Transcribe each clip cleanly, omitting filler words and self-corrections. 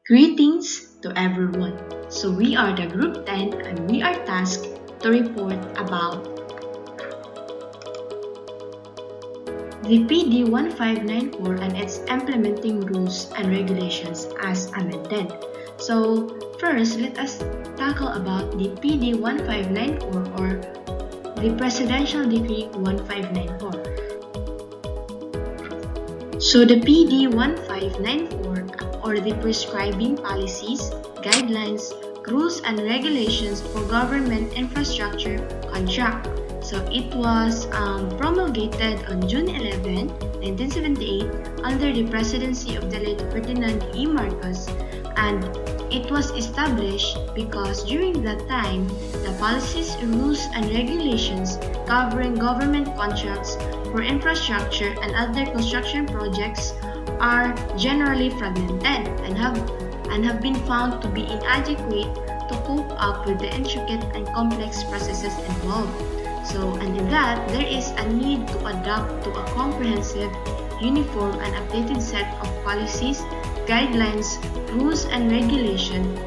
Greetings to everyone. So we are the Group 10 and we are tasked to report about the PD 1594 and its implementing rules and regulations as amended. So first, let us tackle about the PD 1594 or the Presidential Decree 1594. So the PD 1594 or the prescribing policies, guidelines, rules and regulations for government infrastructure contract. So it was promulgated on June 11, 1978 under the presidency of the late Ferdinand E. Marcos, and it was established because during that time, the policies, rules and regulations covering government contracts for infrastructure and other construction projects are generally fragmented and have been found to be inadequate to cope up with the intricate and complex processes involved. So, and in that, there is a need to adapt to a comprehensive, uniform, and updated set of policies, guidelines, rules, and regulations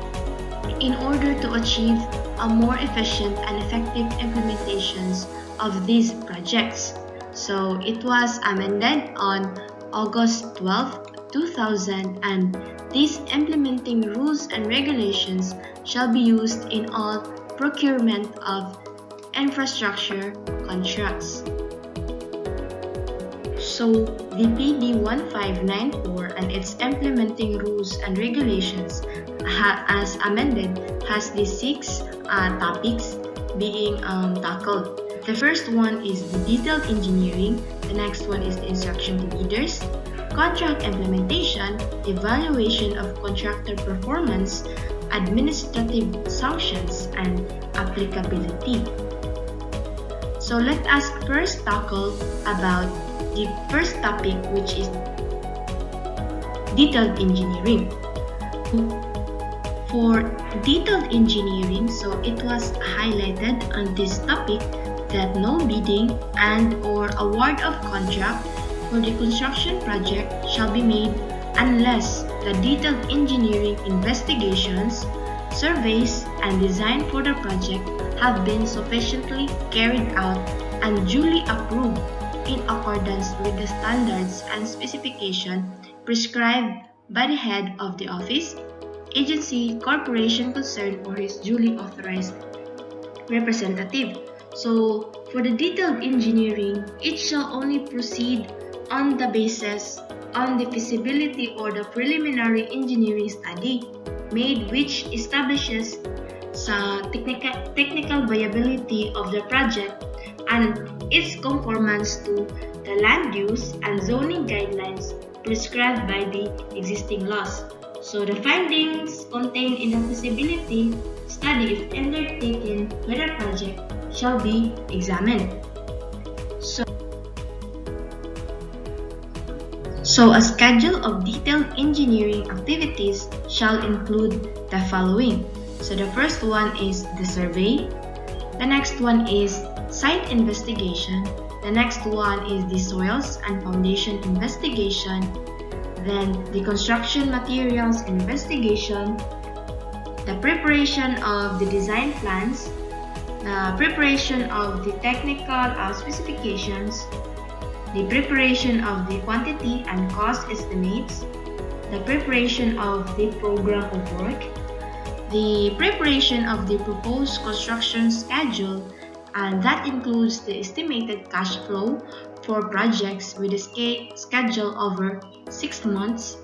in order to achieve a more efficient and effective implementations of these projects. So, it was amended on August 12, 2000, and these implementing rules and regulations shall be used in all procurement of infrastructure contracts. So, the PD 1594 and its implementing rules and regulations as amended has these six topics being tackled. The first one is the detailed engineering, the next one is the instruction to leaders, contract implementation, evaluation of contractor performance, administrative sanctions, and applicability. So let us first tackle about the first topic, which is detailed engineering. For detailed engineering, so it was highlighted on this topic that no bidding and or award of contract for the construction project shall be made unless the detailed engineering investigations, surveys, and design for the project have been sufficiently carried out and duly approved in accordance with the standards and specification prescribed by the head of the office, agency, corporation concerned or his duly authorized representative. So, for the detailed engineering, it shall only proceed on the basis on the feasibility or the preliminary engineering study made which establishes sa technical viability of the project and its conformance to the land use and zoning guidelines prescribed by the existing laws. So the findings contained in the feasibility study, if undertaken by the project, shall be examined. So a schedule of detailed engineering activities shall include the following. So the first one is the survey, the next one is site investigation, the next one is the soils and foundation investigation, then the construction materials investigation, the preparation of the design plans, the preparation of the technical specifications, the preparation of the quantity and cost estimates, the preparation of the program of work, the preparation of the proposed construction schedule, and that includes the estimated cash flow for projects with a schedule over 6 months,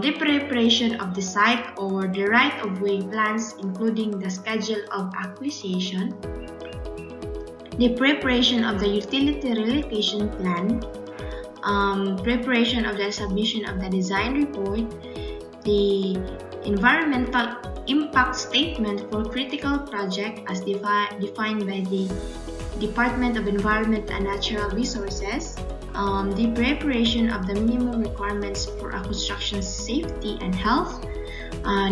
the preparation of the site or the right-of-way plans including the schedule of acquisition, the preparation of the utility relocation plan, preparation of the submission of the design report, the environmental impact statement for critical project as defined by the Department of Environment and Natural Resources, the preparation of the minimum requirements for a construction safety and health,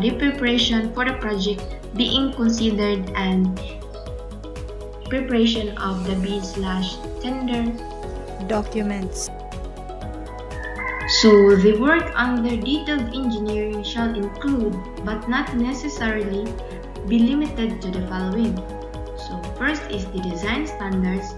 the preparation for the project being considered, and preparation of the bid/tender documents. So the work under detailed engineering shall include, but not necessarily be limited to the following. So first is the design standards,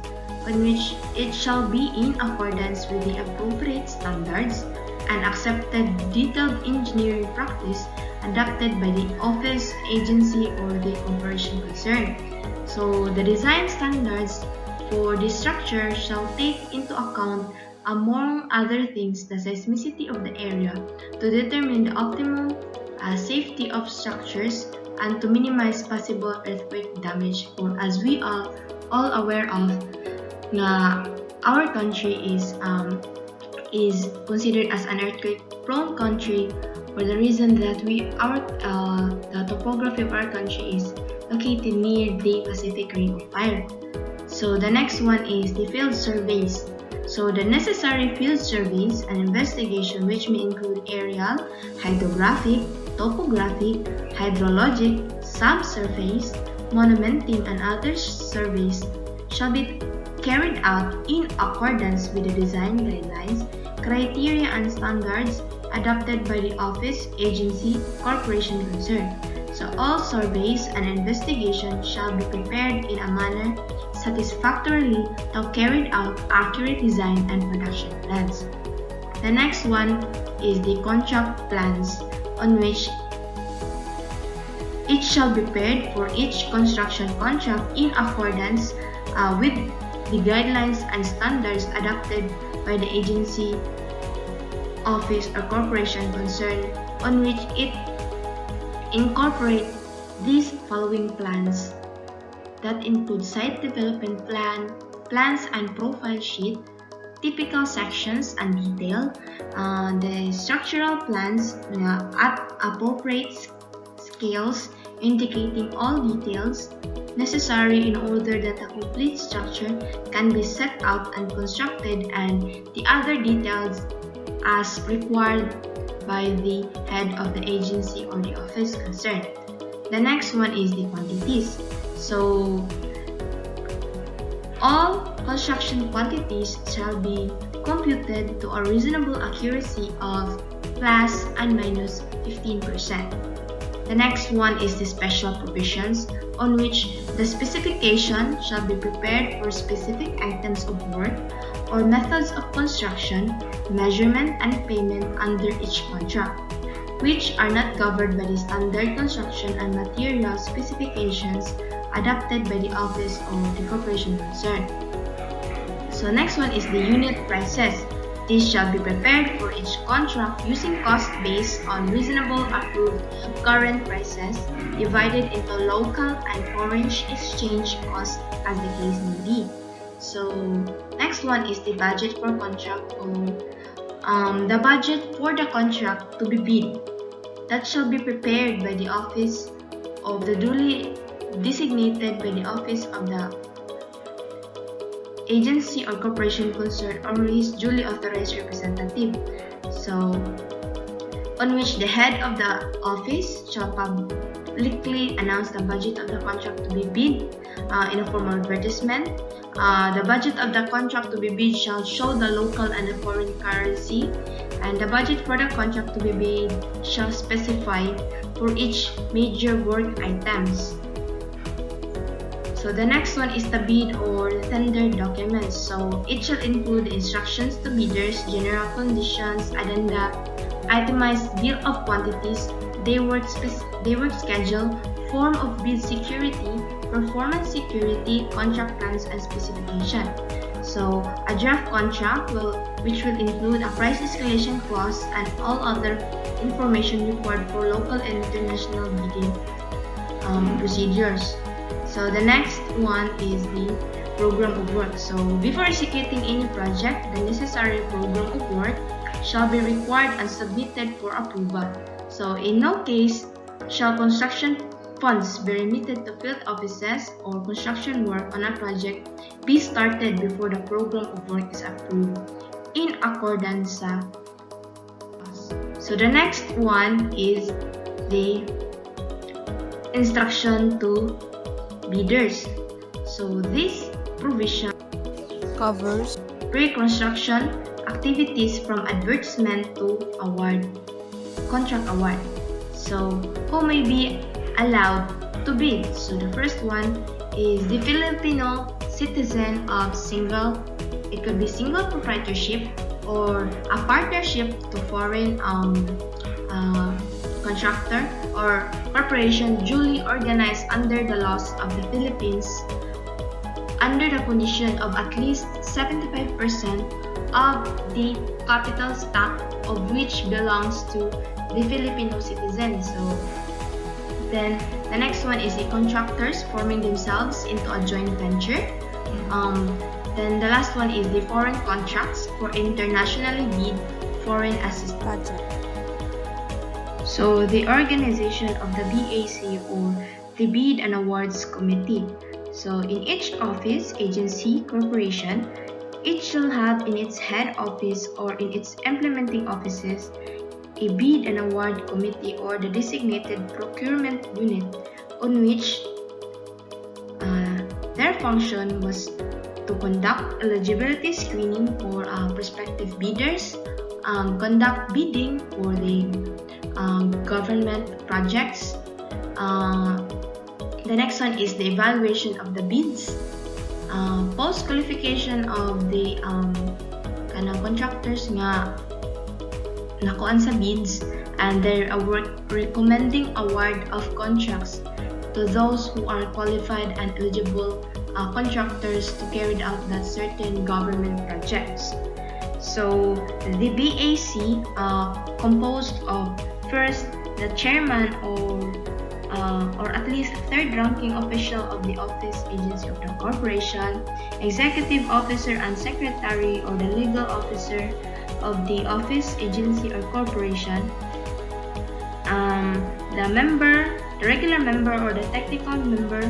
on which it shall be in accordance with the appropriate standards and accepted detailed engineering practice adopted by the office, agency, or the corporation concerned. So the design standards for the structure shall take into account, among other things, the seismicity of the area to determine the optimum safety of structures and to minimize possible earthquake damage. For as we are all aware of, our country is considered as an earthquake-prone country for the reason that the topography of our country is located near the Pacific Ring of Fire. So the next one is the field surveys. So the necessary field surveys and investigation, which may include aerial, hydrographic, topographic, hydrologic, subsurface, monumenting, and other surveys, shall be carried out in accordance with the design guidelines, criteria, and standards adopted by the office, agency, corporation concerned. So all surveys and investigations shall be prepared in a manner satisfactorily to carry out accurate design and production plans. The next one is the contract plans, on which it shall be prepared for each construction contract in accordance with the guidelines and standards adopted by the agency, office, or corporation concerned, on which it incorporates these following plans that include site development plan, plans and profile sheet, typical sections and detail, the structural plans at appropriate scales indicating all details necessary in order that a complete structure can be set out and constructed, and the other details as required by the head of the agency or the office concerned. The next one is the quantities. So all construction quantities shall be computed to a reasonable accuracy of plus and minus 15%. The next one is the special provisions, on which the specification shall be prepared for specific items of work or methods of construction, measurement, and payment under each contract, which are not covered by the standard construction and material specifications adopted by the office or the corporation concerned. So next one is the unit prices. These shall be prepared for each contract using cost based on reasonable approved current prices divided into local and foreign exchange costs as the case may be. So next one is the budget for contract, or the budget for the contract to be bid. That shall be prepared by the office of the duly designated by the office of the agency or corporation concerned or his duly authorized representative. So, on which the head of the office shall publicly announce the budget of the contract to be bid in a formal advertisement. The budget of the contract to be bid shall show the local and the foreign currency, and the budget for the contract to be bid shall specify for each major work items. So the next one is the bid or the tender documents. So it shall include instructions to bidders, general conditions, addenda, itemized bill of quantities, day work schedule, form of bid security, performance security, contract plans, and specification. So a draft contract which will include a price escalation clause and all other information required for local and international bidding procedures. So the next one is the program of work. So before executing any project, the necessary program of work shall be required and submitted for approval. So in no case shall construction funds be remitted to field offices or construction work on a project be started before the program of work is approved in accordance sa. So the next one is the instruction to bidders. So this provision covers pre-construction activities from advertisement to contract award. So, who may be allowed to bid? So, the first one is the Filipino citizen of it could be single proprietorship or a partnership to foreign contractor or corporation duly organized under the laws of the Philippines under the condition of at least 75% of the capital stock of which belongs to the Filipino citizen. So then the next one is the contractors forming themselves into a joint venture. Then the last one is the foreign contracts for internationally bid foreign assistance project. So the organization of the BAC or the Bid and Awards Committee. So in each office, agency, corporation, each shall have in its head office or in its implementing offices a bid and award committee or the designated procurement unit on which their function was to conduct eligibility screening for prospective bidders, conduct bidding for the government projects. The next one is the evaluation of the bids, post-qualification of the contractors nga nakuan sa bids, and their recommending award of contracts to those who are qualified and eligible contractors to carry out that certain government projects. So the BAC composed of first the chairman or at least third ranking official of the office agency of the corporation, executive officer and secretary or the legal officer of the office agency or corporation, the regular member or the technical member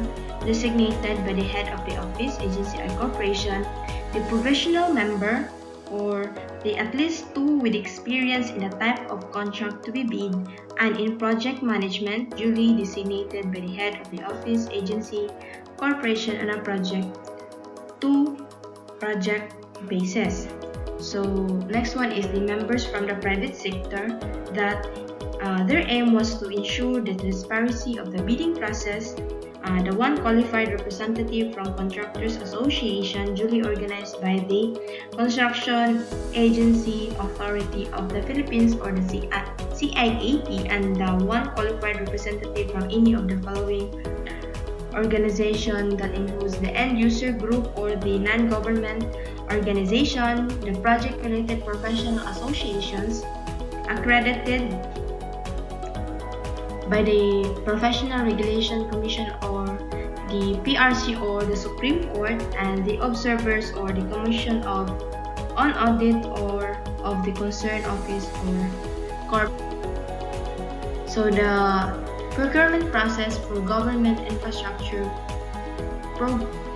designated by the head of the office agency or corporation, the professional member or the at least two with experience in the type of contract to be bid and in project management duly designated by the head of the office agency corporation on a project basis. So next one is the members from the private sector that their aim was to ensure the transparency of the bidding process. The one qualified representative from Contractors Association duly organized by the Construction Agency Authority of the Philippines or the CIAP, and the one qualified representative from any of the following organization that includes the end user group or the non-government organization, the project-related professional associations accredited by the Professional Regulation Commission or the PRC or the Supreme Court, and the observers or the Commission on Audit or of the concerned office or corp. So the procurement process for government infrastructure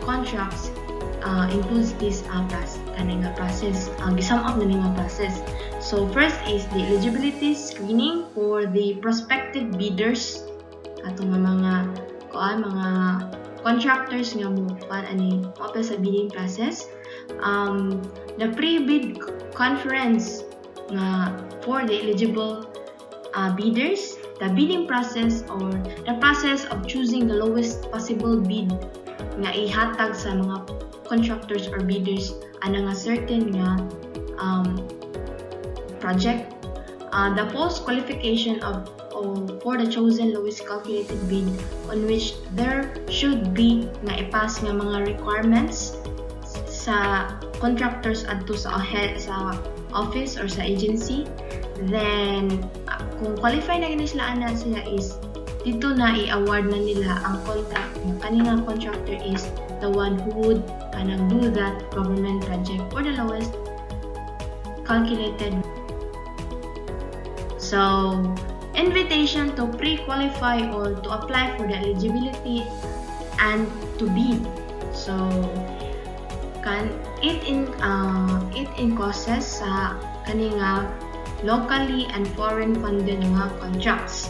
contracts includes this process. Gisum up na nga process. So first is the eligibility screening for the prospective bidders, atong mga contractors nga mo sa bidding process. The pre-bid conference nga for the eligible bidders, the bidding process or the process of choosing the lowest possible bid nga ihatag sa mga contractors or bidders ana nga certain nga project. The post-qualification for the chosen lowest calculated bid on which there should be nga ipass nga mga requirements sa contractors adto sa office or sa agency. Then kung qualify na gani sila is dito na i-award na nila ang contract. Kaninang contractor is the one who would do that government project for the lowest calculated. So, invitation to pre-qualify or to apply for the eligibility and to bid. So, it causes sa kaninga locally and foreign funded nga contracts.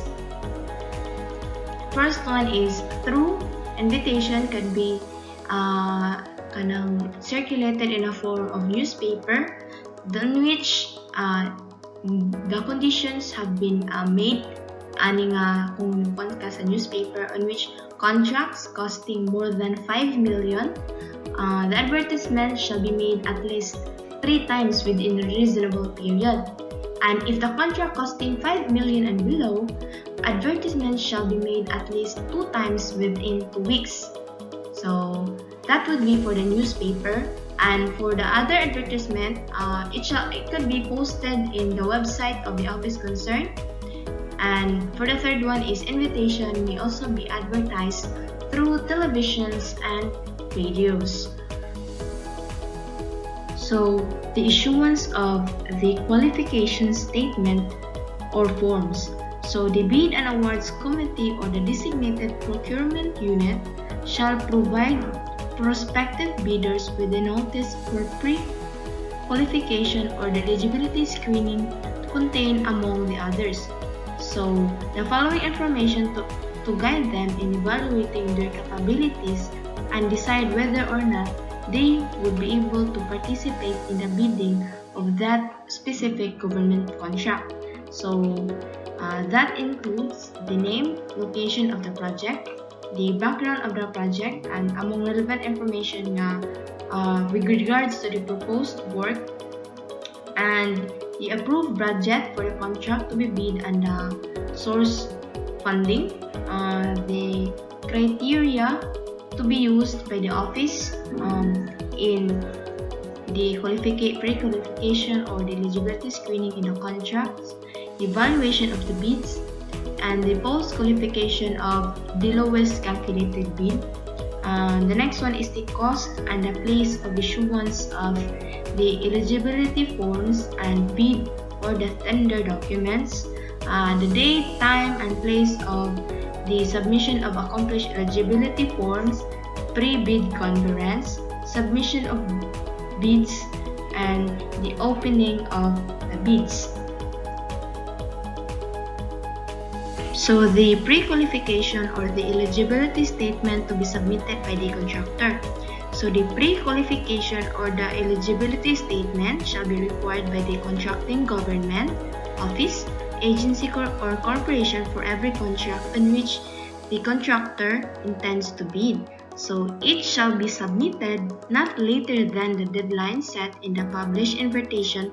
First one is through invitation can be circulated in a form of newspaper, in which the conditions have been made ani nga kung nukon ka sa newspaper on which contracts costing more than 5 million, the advertisement shall be made at least 3 times within a reasonable period. And if the contract costing 5 million and below, advertisements shall be made at least 2 times within 2 weeks. So that would be for the newspaper. And for the other advertisement, it could be posted in the website of the office concerned. And for the third one is invitation may also be advertised through televisions and radios. So the issuance of the qualification statement or forms. So the bid and awards committee or the designated procurement unit shall provide prospective bidders with a notice for pre-qualification or the eligibility screening to contain among the others. So the following information to guide them in evaluating their capabilities and decide whether or not they would be able to participate in the bidding of that specific government contract. So that includes the name, location of the project, the background of the project, and among relevant information with regards to the proposed work, and the approved budget for the contract to be bid and the source funding, the criteria to be used by the office in the pre-qualification or the eligibility screening in the contracts, evaluation of the bids, and the post-qualification of the lowest calculated bid. The next one is the cost and the place of issuance of the eligibility forms and bid or the tender documents, the date, time, and place of the submission of accomplished eligibility forms, pre-bid conference, submission of bids, and the opening of the bids. So the pre-qualification or the eligibility statement to be submitted by the contractor. So the pre-qualification or the eligibility statement shall be required by the contracting government, office, agency or corporation for every contract on which the contractor intends to bid. So it shall be submitted not later than the deadline set in the published invitation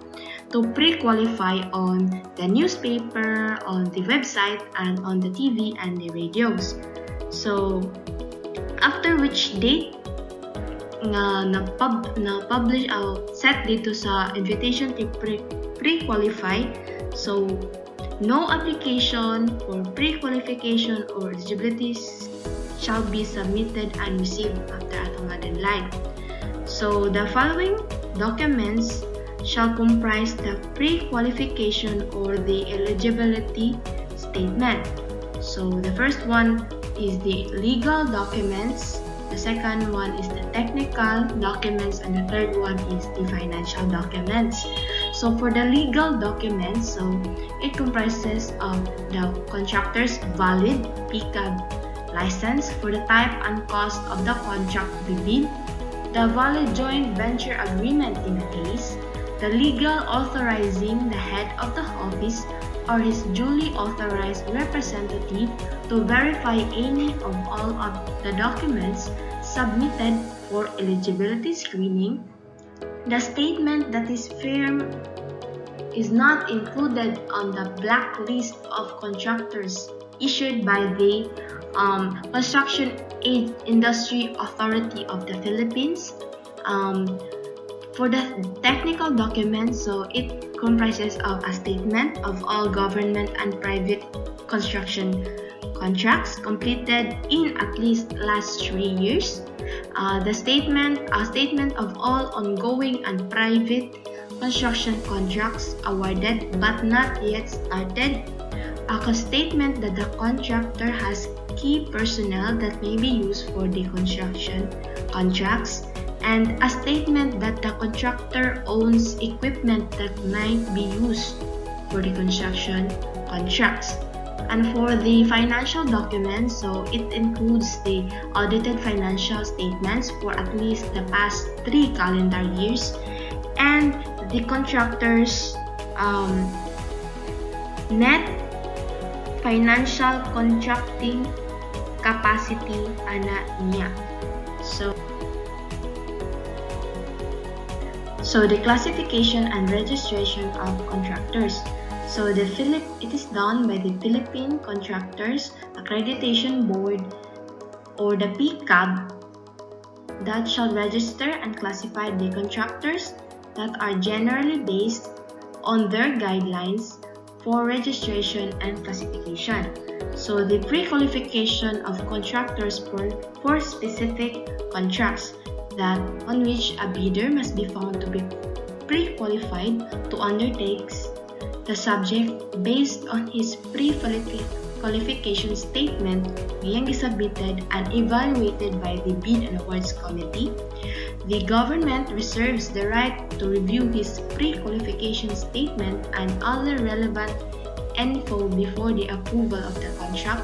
to pre-qualify on the newspaper, on the website, and on the TV and the radios. So after which date na-publish set dito sa invitation to pre-qualify, so no application for pre-qualification or eligibility shall be submitted and received after atong deadline. So the following documents shall comprise the pre-qualification or the eligibility statement. So the first one is the legal documents, the second one is the technical documents, and the third one is the financial documents. So for the legal documents, so it comprises of the contractor's valid PCAB license for the type and cost of the contract to be bid, the valid joint venture agreement in the case, the legal authorizing the head of the office or his duly authorized representative to verify any of all of the documents submitted for eligibility screening, the statement that is firm is not included on the blacklist of contractors issued by the Construction Aid Industry Authority of the Philippines. For the technical documents, so it comprises of a statement of all government and private construction contracts completed in at least last 3 years. A statement of all ongoing and private construction contracts awarded but not yet started. A statement that the contractor has key personnel that may be used for the construction contracts, and a statement that the contractor owns equipment that might be used for the construction contracts. And for the financial documents, so it includes the audited financial statements for at least the past 3 calendar years and the contractor's net financial contracting capacity ana niya. So the classification and registration of contractors. So it is done by the Philippine Contractors Accreditation Board, or the PCAB, that shall register and classify the contractors that are generally based on their guidelines for registration and classification. So the pre-qualification of contractors for specific contracts that on which a bidder must be found to be pre-qualified to undertake the subject based on his pre-qualification statement being submitted and evaluated by the Bid and Awards Committee. The government reserves the right to review his pre-qualification statement and other relevant info before the approval of the contract.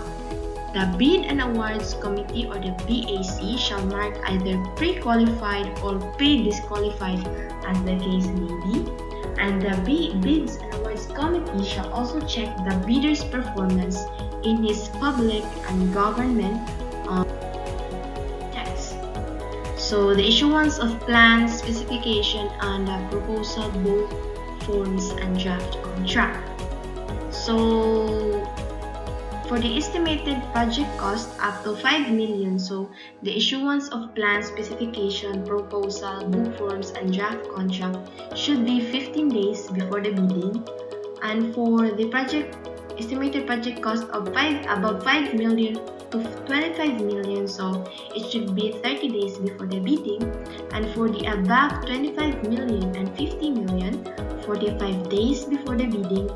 The Bid and Awards Committee, or the BAC, shall mark either pre-qualified or pre-disqualified as the case may be, and the Bids and Awards Committee shall also check the bidder's performance in his public and government text. So the issuance of plans, specification, and proposal, both forms and draft contract. So for the estimated project cost up to 5 million, so the issuance of plan, specification, proposal, book forms, and draft contract should be 15 days before the bidding. And for the estimated project cost of above 5 million to 25 million, so it should be 30 days before the bidding. And for the above 25 million and 50 million, 45 days before the bidding.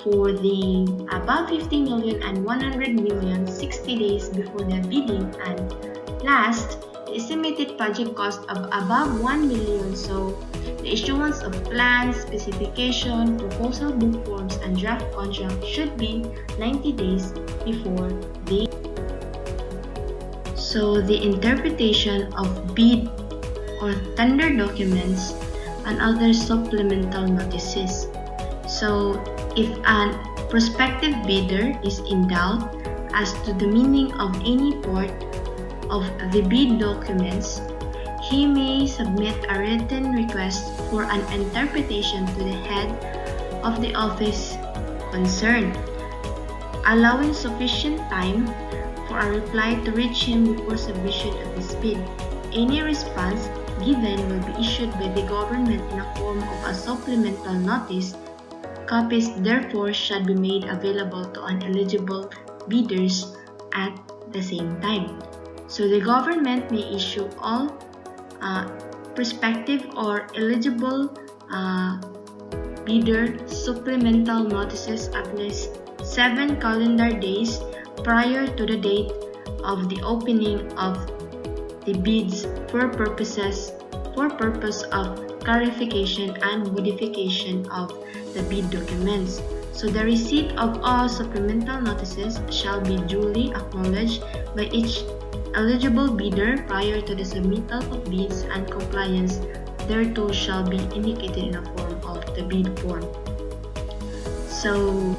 For the above 50 million and 100 million, 60 days before the bidding. And last, the estimated project cost of above 1 million, so the issuance of plans, specification, proposal, book forms, and draft contract should be 90 days before the. So the interpretation of bid or tender documents and other supplemental notices. So if a prospective bidder is in doubt as to the meaning of any part of the bid documents, he may submit a written request for an interpretation to the head of the office concerned, allowing sufficient time for a reply to reach him before submission of his bid. Any response given will be issued by the government in a form of a supplemental notice. Copies therefore shall be made available to uneligible bidders at the same time. So the government may issue all prospective or eligible bidder supplemental notices at least 7 calendar days prior to the date of the opening of the bids for purpose of clarification and modification of the bid documents. So the receipt of all supplemental notices shall be duly acknowledged by each eligible bidder prior to the submittal of bids, and compliance thereto shall be indicated in the form of the bid form. So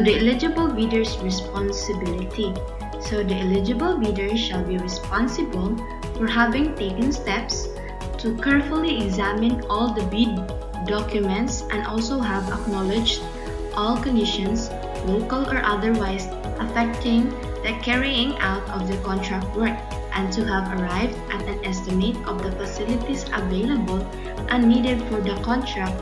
the eligible bidder's responsibility. So the eligible bidder shall be responsible for having taken steps to carefully examine all the bid documents and also have acknowledged all conditions, local or otherwise, affecting the carrying out of the contract work, and to have arrived at an estimate of the facilities available and needed for the contract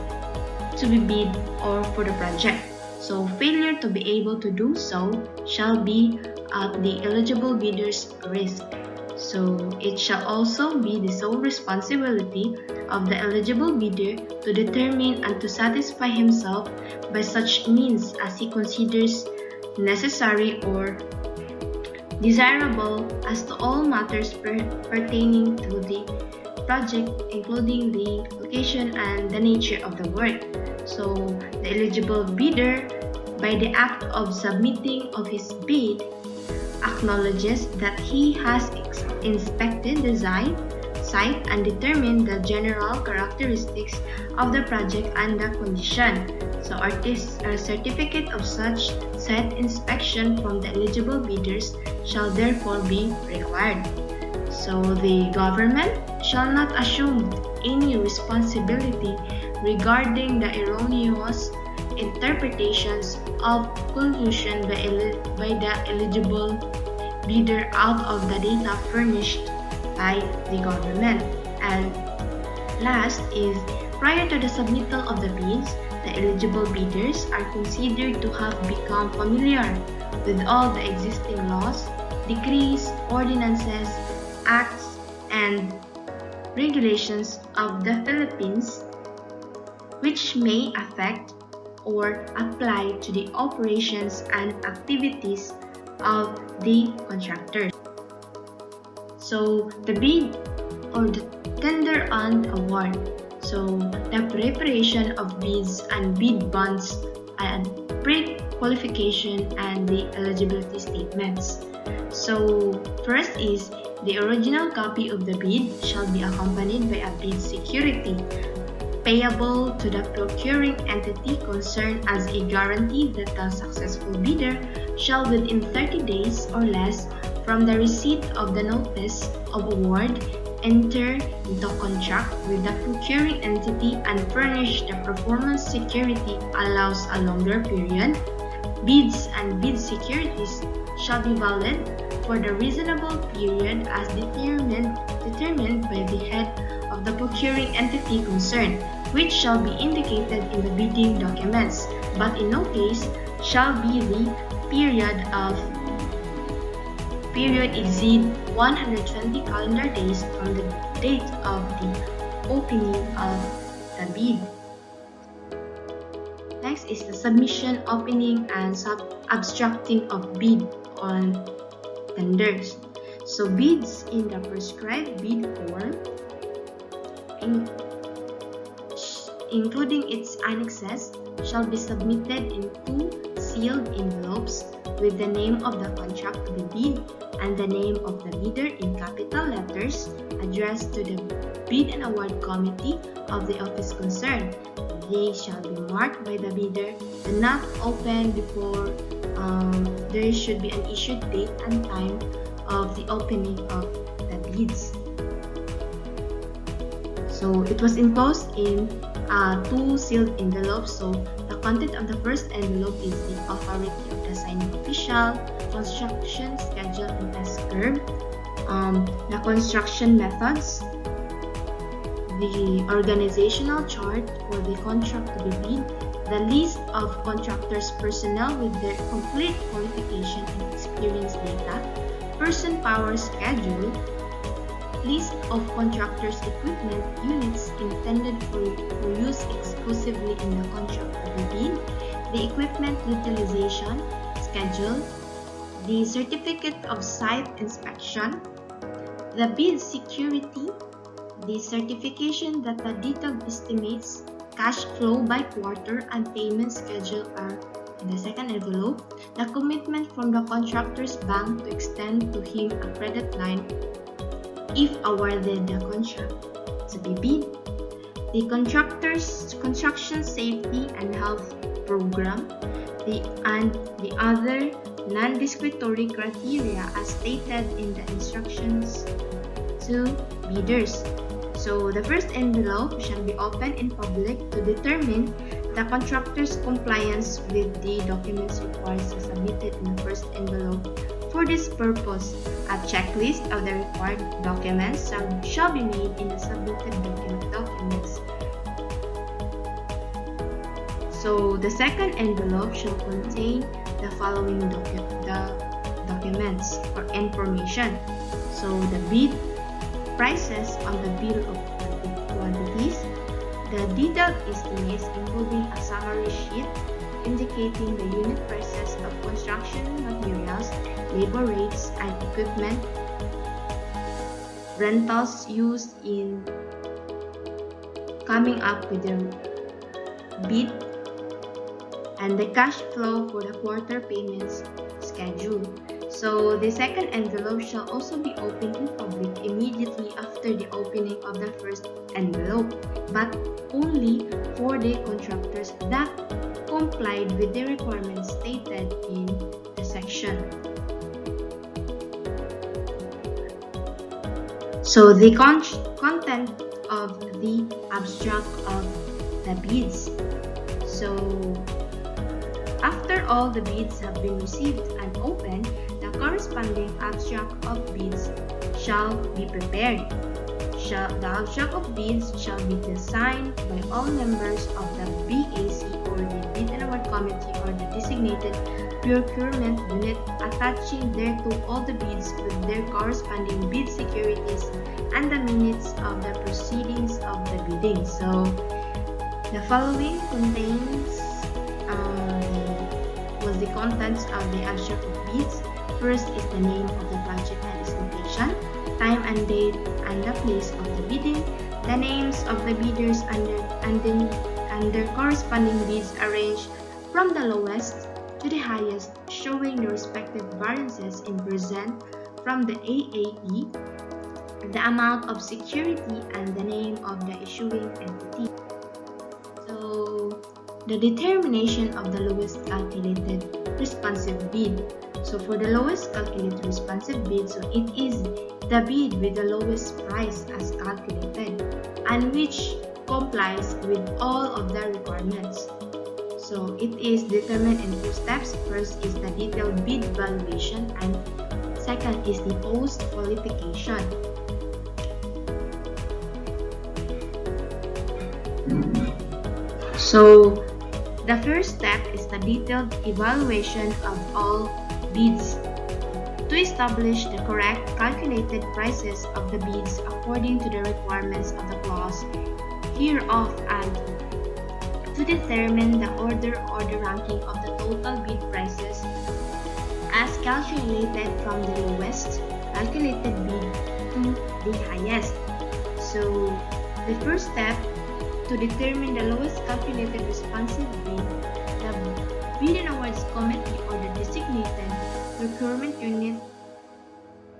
to be bid or for the project. So failure to be able to do so shall be at the eligible bidder's risk. So it shall also be the sole responsibility of the eligible bidder to determine and to satisfy himself by such means as he considers necessary or desirable as to all matters pertaining to the project, including the location and the nature of the work. So the eligible bidder, by the act of submitting of his bid, acknowledges that he has inspected the site, site and determine the general characteristics of the project and the condition. So a certificate of such site inspection from the eligible bidders shall therefore be required. So the government shall not assume any responsibility regarding the erroneous interpretations of conclusion by the eligible bidder out of the data furnished by the government. And last is, prior to the submittal of the bids, the eligible bidders are considered to have become familiar with all the existing laws, decrees, ordinances, acts, and regulations of the Philippines which may affect or apply to the operations and activities of the contractors. So the bid or the tender and award. So the preparation of bids and bid bonds and pre-qualification and the eligibility statements. So first is the original copy of the bid shall be accompanied by a bid security payable to the procuring entity concerned as a guarantee that the successful bidder shall within 30 days or less from the receipt of the notice of award enter into contract with the procuring entity and furnish the performance security allows a longer period. Bids and bid securities shall be valid for the reasonable period as determined by the head of the procuring entity concerned, which shall be indicated in the bidding documents, but in no case shall be the period exceed 120 calendar days from the date of the opening of the bid. Next is the submission, opening, and abstracting of bid on tenders. So bids in the prescribed bid form, including its annexes, shall be submitted in 2 sealed envelopes with the name of the contract to be bid and the name of the bidder in capital letters addressed to the Bid and Award Committee of the office concerned. They shall be marked by the bidder and not open before there should be an issued date and time of the opening of the bids. So it was enclosed in 2 sealed envelopes. So the content of the first envelope is the authority of the signing official, construction schedule and test curve, the construction methods, the organizational chart for the contract to be bid, the list of contractors' personnel with their complete qualification and experience data, person power schedule, list of contractors' equipment units intended for use exclusively in the contract to be bid, the equipment utilization schedule, the certificate of site inspection, the bid security, the certification that the detailed estimates, cash flow by quarter, and payment schedule are in the second envelope, the commitment from the contractor's bank to extend to him a credit line if awarded the contract to be bid, the contractor's construction safety and health program, and the other non-discretionary criteria as stated in the instructions to bidders. So the first envelope shall be opened in public to determine the contractor's compliance with the documents required as submitted in the first envelope. For this purpose, a checklist of the required documents shall be made in the submitted documents. So the second envelope shall contain the following documents for information. So the bid prices on the bill of quantities, the detailed estimates including a summary sheet indicating the unit prices of construction materials, labor rates, and equipment rentals used in coming up with the bid, and the cash flow for the quarter payments schedule. So the second envelope shall also be opened in public immediately after the opening of the first envelope, but only for the contractors that complied with the requirements stated in the section. So the content of the abstract of the bids. So after all the bids have been received and opened, the corresponding abstract of bids shall be prepared. The abstract of bids shall be signed by all members of the BAC or the Bid and Award Committee or the designated procurement unit, attaching thereto all the bids with their corresponding bid securities and the minutes of the proceedings of the bidding. So the following contains the contents of the abstract of bids. First is the name of the project and its location, time and date, and the place of the bidding, the names of the bidders and their corresponding bids arranged from the lowest to the highest, showing the respective variances in percent from the AAE, the amount of security, and the name of the issuing entity. So the determination of the lowest calculated responsive bid. So for the lowest calculated responsive bid, so it is the bid with the lowest price as calculated and which complies with all of the requirements. So it is determined in two steps. First is the detailed bid valuation and second is the post qualification. So the first step is the detailed evaluation of all bids to establish the correct calculated prices of the bids according to the requirements of the clause hereof and to determine the order or the ranking of the total bid prices as calculated from the lowest calculated bid to the highest. So the first step, to determine the lowest calculated responsive bid, the Bid and Awards Committee or the designated procurement unit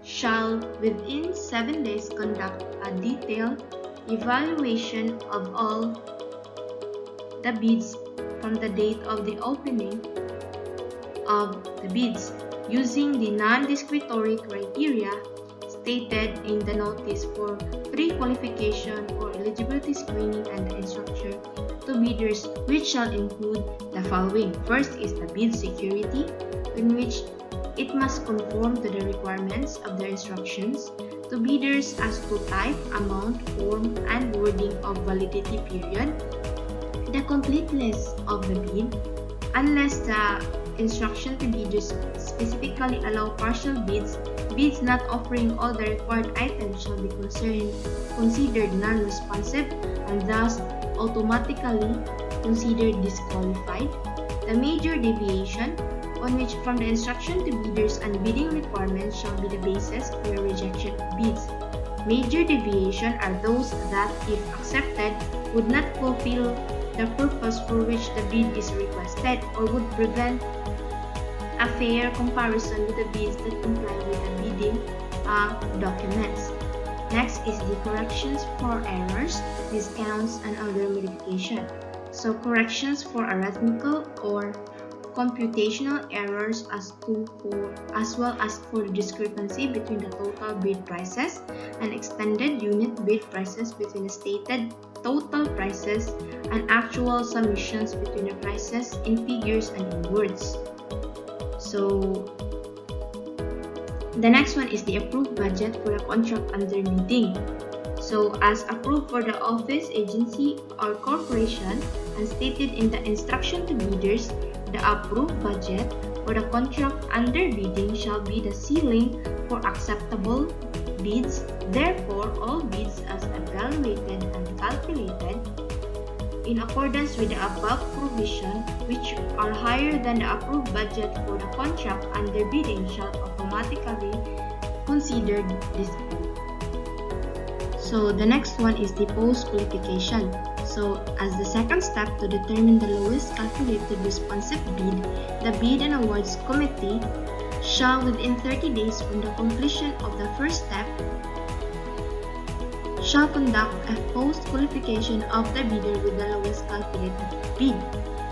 shall within 7 days conduct a detailed evaluation of all the bids from the date of the opening of the bids using the non-discriminatory criteria stated in the notice for pre-qualification or eligibility screening and the instruction to bidders, which shall include the following. First is the bid security, in which it must conform to the requirements of the instructions to bidders as to type, amount, form, and wording of validity period, the completeness of the bid, unless the instruction to bidders specifically allow partial bids. Bids not offering all the required items shall be considered non-responsive and thus automatically considered disqualified. The major deviation on which from the instruction to bidders and bidding requirements shall be the basis for a rejection of bids. Major deviation are those that, if accepted, would not fulfill the purpose for which the bid is requested or would prevent a fair comparison with the bids that comply with the bidding documents. Next is the corrections for errors, discounts, and other modification. So corrections for arithmetical or computational errors as well as for the discrepancy between the total bid prices and extended unit bid prices between the stated total prices and actual submissions between the prices in figures and in words. So the next one is the approved budget for a contract under bidding. So as approved for the office, agency, or corporation and stated in the instruction to bidders, the approved budget for the contract under bidding shall be the ceiling for acceptable bids. Therefore, all bids as evaluated and calculated in accordance with the above provision, which are higher than the approved budget for the contract under bidding, shall automatically considered disqualified. So the next one is the post-qualification. So as the second step to determine the lowest calculated responsive bid, the Bid and Awards Committee shall within 30 days from the completion of the first step shall conduct a post-qualification of the bidder with the lowest calculated bid.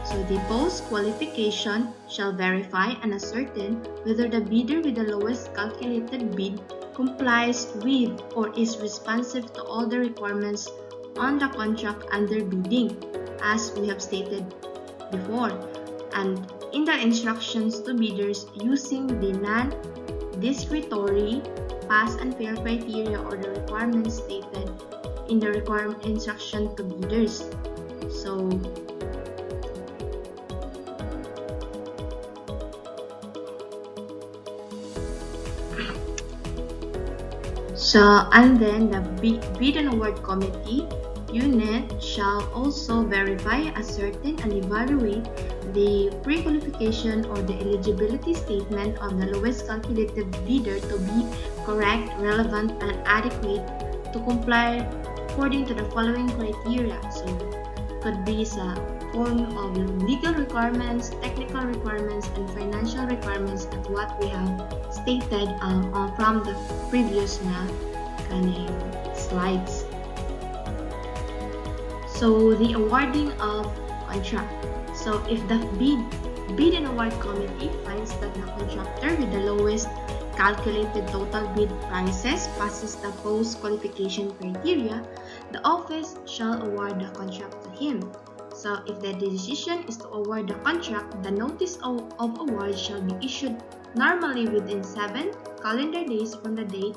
So the post-qualification shall verify and ascertain whether the bidder with the lowest calculated bid complies with or is responsive to all the requirements on the contract under bidding, as we have stated before, and in the instructions to bidders using the non-discretionary pass and fail criteria or the requirements stated in the requirement instruction to bidders. And then the bid and award committee unit shall also verify, ascertain, and evaluate the pre-qualification or the eligibility statement of the lowest calculated bidder to be correct, relevant, and adequate to comply according to the following criteria. So it could be sa form of legal requirements, technical requirements, and financial requirements at what we have stated from the previous slides. So the awarding of contract. So if the bid and award committee finds that the contractor with the lowest calculated total bid prices passes the post-qualification criteria, the office shall award the contract to him. So if the decision is to award the contract, the notice of award shall be issued normally within 7 calendar days from the date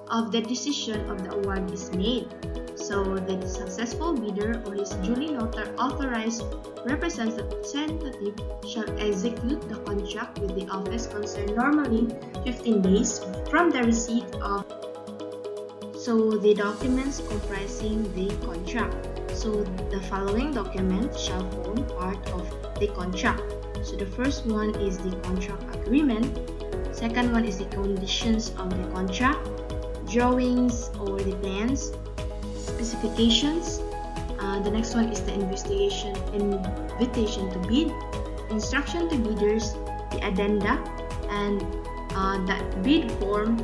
of the decision of the award is made. So the successful bidder or his duly authorized representative shall execute the contract with the office concerned normally 15 days from the receipt of the documents comprising the contract. So the following documents shall form part of the contract. So the first one is the contract agreement. Second one is the conditions of the contract, drawings or the plans, specifications. The next one is the invitation to bid, instruction to bidders, the addenda, and the bid form,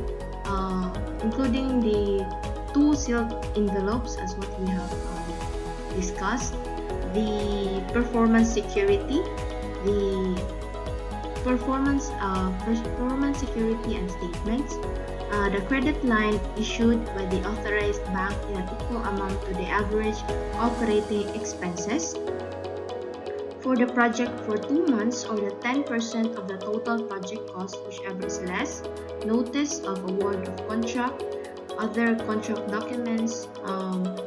including the 2 sealed envelopes as what we have discussed, the performance security, the performance security and statements, the credit line issued by the authorized bank in an equal amount to the average operating expenses for the project for 2 months or the 10% of the total project cost, whichever is less, notice of award of contract, other contract documents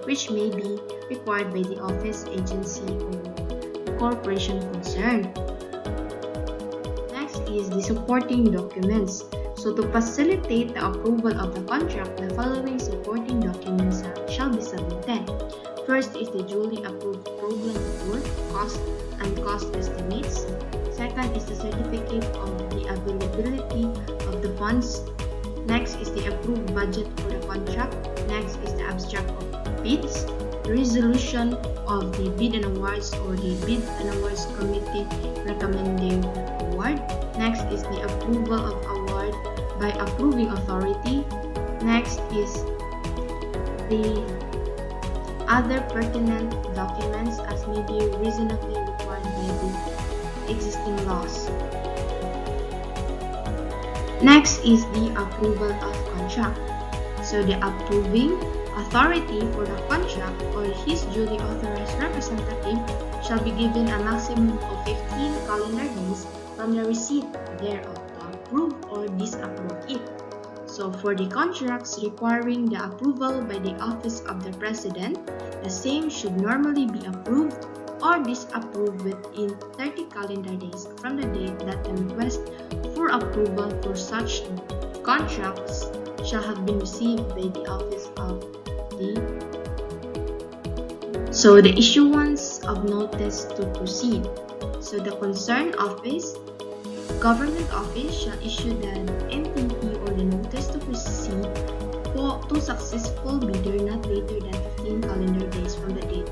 which may be required by the office, agency, or corporation concerned. Next is the supporting documents. So to facilitate the approval of the contract, the following supporting documents shall be submitted. First is the duly approved program of work, cost and cost estimates. Second is the certificate of the availability of the funds. Next is the approved budget for the contract. Next is the abstract of bids, the resolution of the bid and awards or the bid and awards committee recommending award. Next is the approval of award by approving authority. Next is the other pertinent documents as may be reasonably required by the existing laws. Next is the approval of contract. So the approving authority for the contract or his duly authorized representative shall be given a maximum of 15 calendar days from the receipt thereof to approve or disapprove it. So for the contracts requiring the approval by the office of the President, the same should normally be approved or disapproved within 30 calendar days from the date that the request for approval for such contracts shall have been received by the office of the issuance of notice to proceed. So the concerned office, government office shall issue the NTP or the notice to proceed to successful bidder not later than 15 calendar days from the date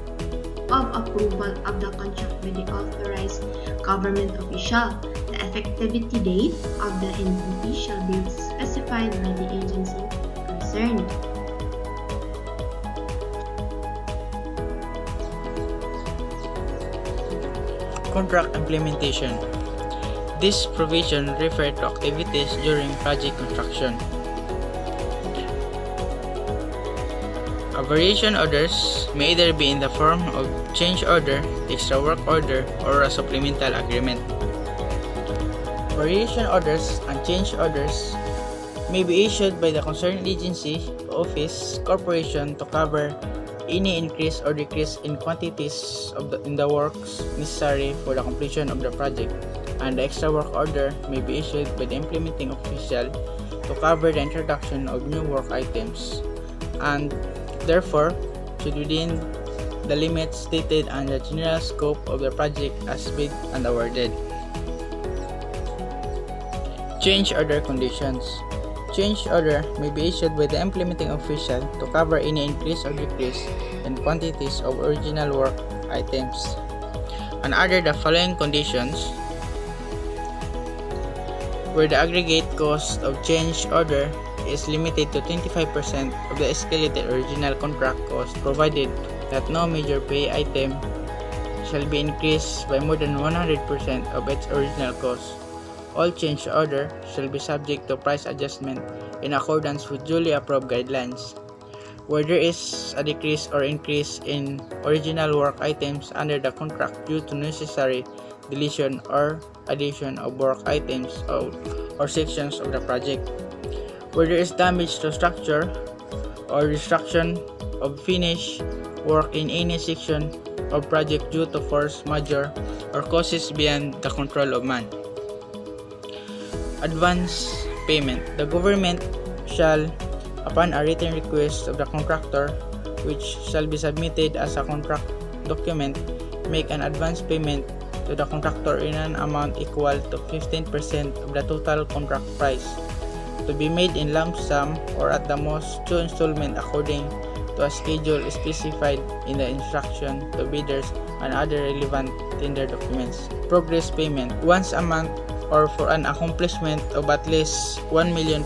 of approval of the contract by the authorized government official. The effectivity date of the NPP shall be specified by the agency concerned. Contract implementation. This provision refers to activities during project construction. A variation orders may either be in the form of change order, extra work order, or a supplemental agreement. Variation orders and change orders may be issued by the concerned agency, office, corporation to cover any increase or decrease in quantities in the works necessary for the completion of the project, and the extra work order may be issued by the implementing official to cover the introduction of new work items, and therefore should within the limits stated and the general scope of the project as bid and awarded. Change order conditions. Change order may be issued by the implementing official to cover any increase or decrease in quantities of original work items, and under the following conditions: where the aggregate cost of change order is limited to 25% of the escalated original contract cost, provided that no major pay item shall be increased by more than 100% of its original cost. All change order shall be subject to price adjustment in accordance with duly approved guidelines. Where there is a decrease or increase in original work items under the contract due to necessary deletion or addition of work items or sections of the project. Where there is damage to structure or destruction of finished work in any section of project due to force majeure or causes beyond the control of man. Advance payment. The government shall, upon a written request of the contractor, which shall be submitted as a contract document, make an advance payment to the contractor in an amount equal to 15% of the total contract price, to be made in lump sum or at the most 2 installments according to a schedule specified in the instruction to bidders and other relevant tender documents. Progress payment. Once a month or for an accomplishment of at least 1 million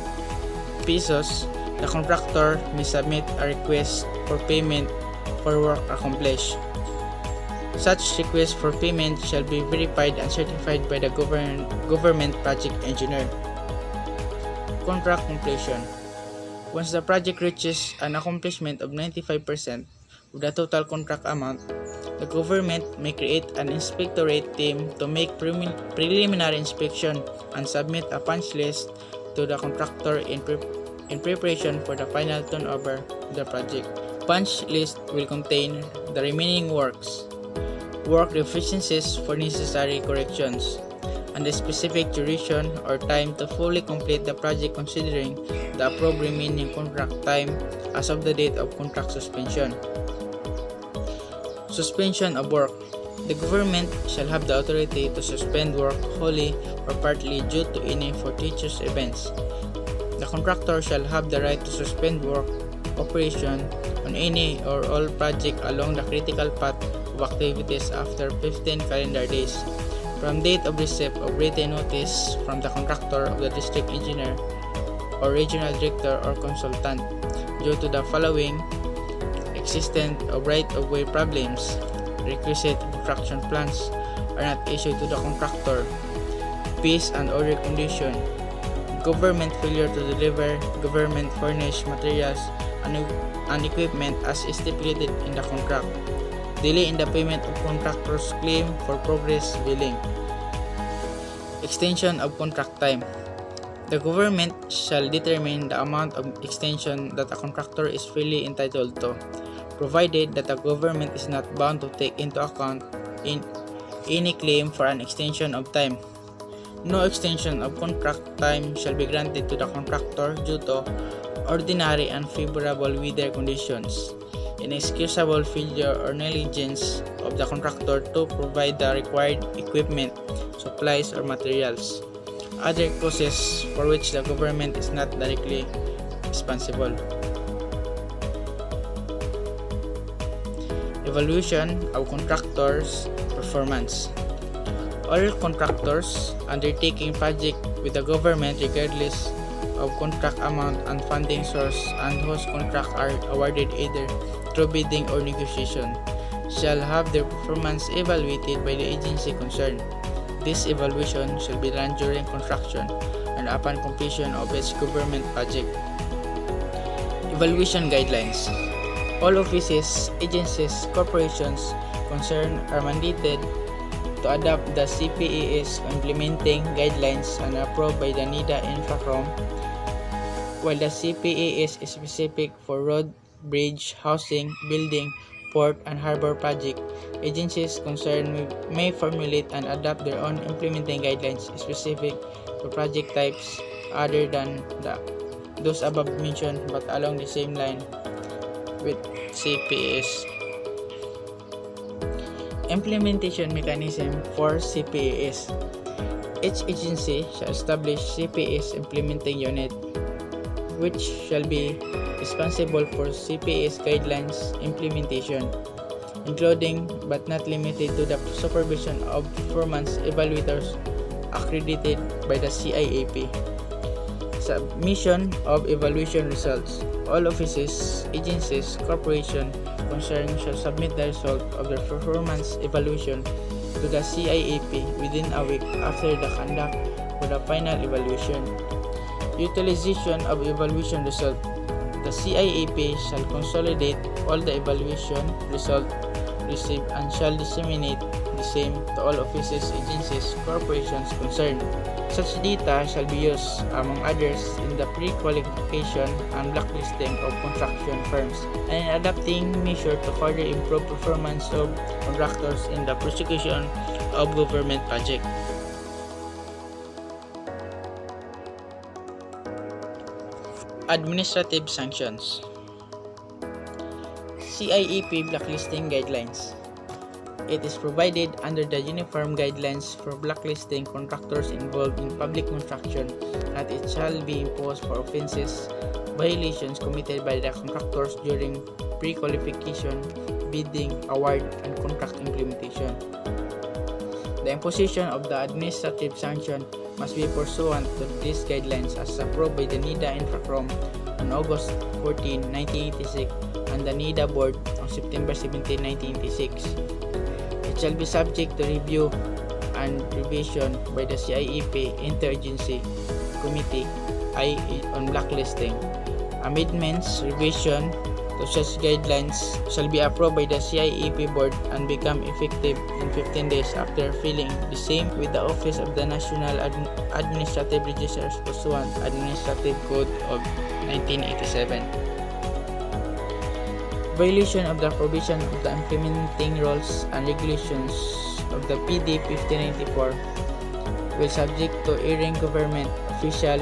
pesos, the contractor may submit a request for payment for work accomplished. Such request for payment shall be verified and certified by the government project engineer. Contract completion. Once the project reaches an accomplishment of 95% of the total contract amount, the government may create an inspectorate team to make preliminary inspection and submit a punch list to the contractor in preparation for the final turnover of the project. Punch list will contain the remaining work deficiencies for necessary corrections, and the specific duration or time to fully complete the project considering the approved remaining contract time as of the date of contract suspension. Suspension of work. The government shall have the authority to suspend work wholly or partly due to any fortuitous events. The contractor shall have the right to suspend work operation on any or all project along the critical path of activities after 15 calendar days from date of receipt of written notice from the contractor of the district engineer or regional director or consultant due to the following: existence of right-of-way problems, requisite construction plans are not issued to the contractor, peace and order condition, government failure to deliver government furnished materials and equipment as stipulated in the contract, delay in the payment of contractor's claim for progress billing. Extension of contract time. The government shall determine the amount of extension that a contractor is freely entitled to, provided that the government is not bound to take into account in any claim for an extension of time. No extension of contract time shall be granted to the contractor due to ordinary unfavorable weather conditions, inexcusable failure or negligence of the contractor to provide the required equipment, supplies, or materials, other causes for which the government is not directly responsible. Evaluation of contractors' performance. All contractors undertaking project with the government regardless of contract amount and funding source and whose contract are awarded either through bidding or negotiation shall have their performance evaluated by the agency concerned. This evaluation shall be done during construction and upon completion of its government project. Evaluation guidelines. All offices, agencies, corporations concerned are mandated to adopt the CPAS implementing guidelines and approved by the NIDA Infracom. While the CPAS is specific for road, bridge, housing, building, port, and harbor project, agencies concerned may formulate and adopt their own implementing guidelines specific to project types other than those above mentioned but along the same line with CPAS. Implementation mechanism for CPAS. Each agency shall establish CPAS implementing unit, which shall be responsible for CPAS guidelines implementation, including but not limited to the supervision of performance evaluators accredited by the CIAP. Submission of evaluation results. All offices, agencies, corporations concerned shall submit the result of their performance evaluation to the CIAP within a week after the conduct for the final evaluation. Utilization of evaluation result. The CIAP shall consolidate all the evaluation result received and shall disseminate the same to all offices, agencies, corporations concerned. Such data shall be used, among others, in the pre-qualification and blacklisting of construction firms and in adopting measures to further improve performance of contractors in the prosecution of government projects. Administrative sanctions. CIEP blacklisting guidelines. It is provided under the Uniform Guidelines for Blacklisting Contractors Involved in Public Construction that it shall be imposed for offenses, violations committed by the contractors during pre-qualification, bidding, award, and contract implementation. The imposition of the administrative sanction must be pursuant to these guidelines as approved by the NIDA Infracom on August 14, 1986 and the NIDA Board on September 17, 1986. It shall be subject to review and revision by the CIEP Interagency Committee on Blacklisting. Amendments, revision to such guidelines shall be approved by the CIEP Board and become effective in 15 days after filing the same with the Office of the National Administrative Registers pursuant Administrative Code of 1987. Violation of the provision of the implementing rules and regulations of the PD 1594 will subject to hearing government official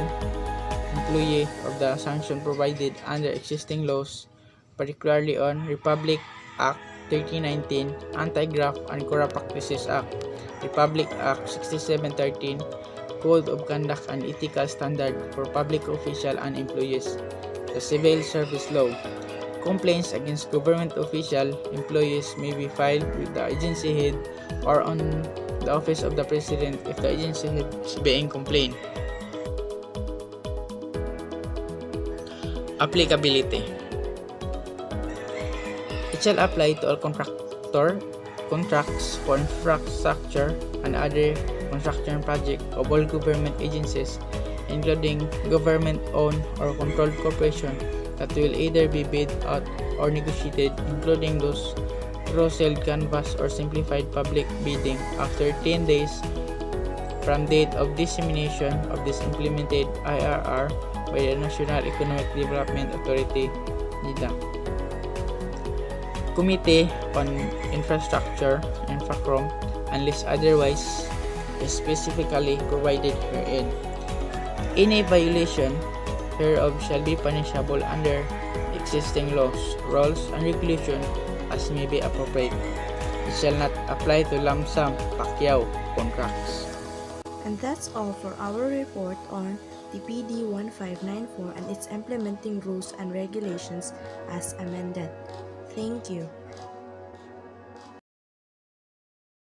employee of the sanction provided under existing laws, particularly on Republic Act 3019, Anti-Graft and Corrupt Practices Act, Republic Act 6713, Code of Conduct and Ethical Standard for Public Official and Employees, the Civil Service Law. Complaints against government official employees may be filed with the agency head or on the office of the president if the agency head is being complained. Applicability. It shall apply to all contracts for infrastructure and other construction projects of all government agencies, including government-owned or controlled corporations that will either be bid out or negotiated, including those through sealed canvas or simplified public bidding after 10 days from date of dissemination of this implemented IRR by the National Economic Development Authority, NIDA. Committee on Infrastructure, Infracom, unless otherwise specifically provided herein. Any violation hereof shall be punishable under existing laws, rules, and regulations as may be appropriate. It shall not apply to lump sum Pacquiao contracts. And that's all for our report on the PD 1594 and its implementing rules and regulations as amended. Thank you.